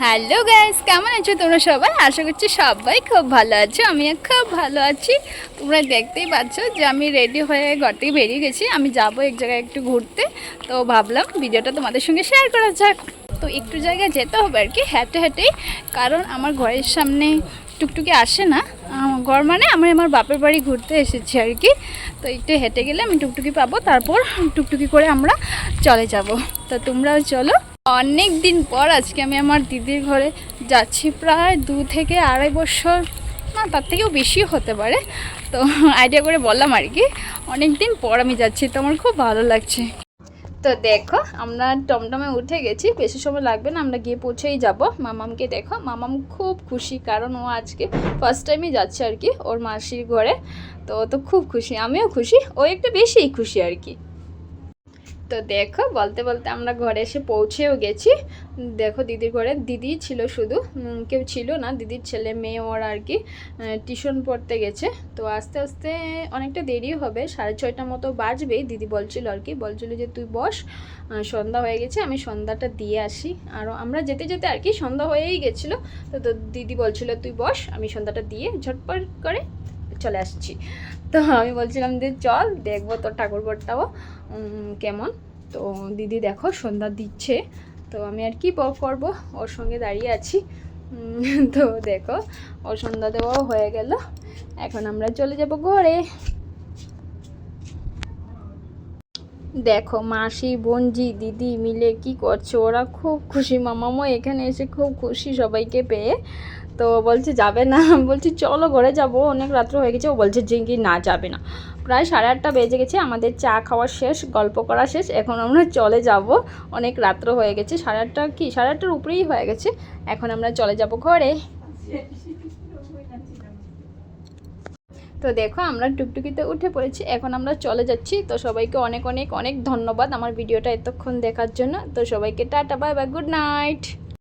Hello guys, কেমন আছো তোমরা সবাই? আশা করছি সবাই খুব ভালো আছো। আমিও খুব ভালো আছি। তোমরা দেখতেই পাচ্ছ যে আমি রেডি হয়ে ঘর থেকে বেরিয়ে গেছি। আমি যাব এক জায়গায় একটু ঘুরতে, তো ভাবলাম ভিডিওটা তোমাদের সঙ্গে শেয়ার করা যাক। তো একটু জায়গায় যেতে হবে আর কি, হেঁটে হেঁটেই, কারণ আমার ঘরের সামনে টুকটুকি আসে না। ঘর মানে আমি আমার বাপের বাড়ি ঘুরতে এসেছি আর কি। তো একটু হেঁটে গেলে আমি টুকটুকি পাবো, তারপর টুকটুকি করে আমরা চলে যাব। তো তোমরাও চলো। অনেক দিন পর আজকে আমি আমার দিদির ঘরে যাচ্ছি, প্রায় 2 থেকে আড়াই বছর, না তার থেকেও বেশিও হতে পারে। তো আইডিয়া করে বললাম আর কি, অনেক দিন পর আমি যাচ্ছি, তো আমার খুব ভালো লাগছে। তো দেখো আমরা টমটমে উঠে গেছি, বেশি সময় লাগবে না, আমরা গিয়ে পৌঁছেই যাব। মামামকে দেখো, মামাম খুব খুশি, কারণ ও আজকে ফার্স্ট টাইমই যাচ্ছে আর কি ওর মাসির ঘরে। তো ও তো খুব খুশি, আমিও খুশি, ও একটু বেশিই খুশি আর কি। তো দেখো বলতে বলতে আমরা ঘরে এসে পৌঁছেও গেছি। দেখো দিদির ঘরে দিদি ছিল, শুধু কেউ ছিল না, দিদির ছেলে মেয়ে ওর আর কি টিউশন পড়তে গেছে। তো আস্তে আস্তে অনেকটা দেরি হবে, 6:30 মতো বাজবেই। দিদি বলছিল আর কি, বলছিল যে তুই বস, সন্ধ্যা হয়ে গেছে, আমি সন্ধ্যাটা দিয়ে আসি। আর আমরা যেতে যেতে আর কি সন্ধ্যা হয়েই গেছিলো। তো দিদি বলছিল তুই বস, আমি সন্ধ্যাটা দিয়ে ঝটপট করে চলে আসছি। তো আমি বলছিলাম যে চল দেখবো তোর ঠাকুরঘরটাও কেমন। তো দিদি দেখো সন্ধ্যা দিচ্ছে, তো আমি আর কি করবো, ওর সঙ্গে দাঁড়িয়ে আছি। তো দেখো ওর সন্ধ্যা দেওয়াও হয়ে গেল, এখন আমরা চলে যাব ঘরে। দেখো মাসি বোনজি দিদি মিলে কি করছে, ওরা খুব খুশি, মামামও এখানে এসে খুব খুশি সবাইকে পেয়ে। তো বলছে যাবে না, বলছি চলো ঘরে যাব, অনেক রাত্র হয়ে গেছে। ও বলছে যে কি না যাবে না। প্রায় 8:30 বেজে গেছে, আমাদের চা খাওয়া শেষ, গল্প করা শেষ, এখন আমরা চলে যাব। অনেক রাত্র হয়ে গেছে, 8:30 কি 8:30-এর উপরেই হয়ে গেছে, এখন আমরা চলে যাব ঘরে। তো দেখো আমরা টুকটুকিতে উঠে পড়েছি, এখন আমরা চলে যাচ্ছি। তো সবাইকে অনেক অনেক অনেক ধন্যবাদ আমার ভিডিওটা এতক্ষণ দেখার জন্য। তো সবাইকে tata, bye bye, good night.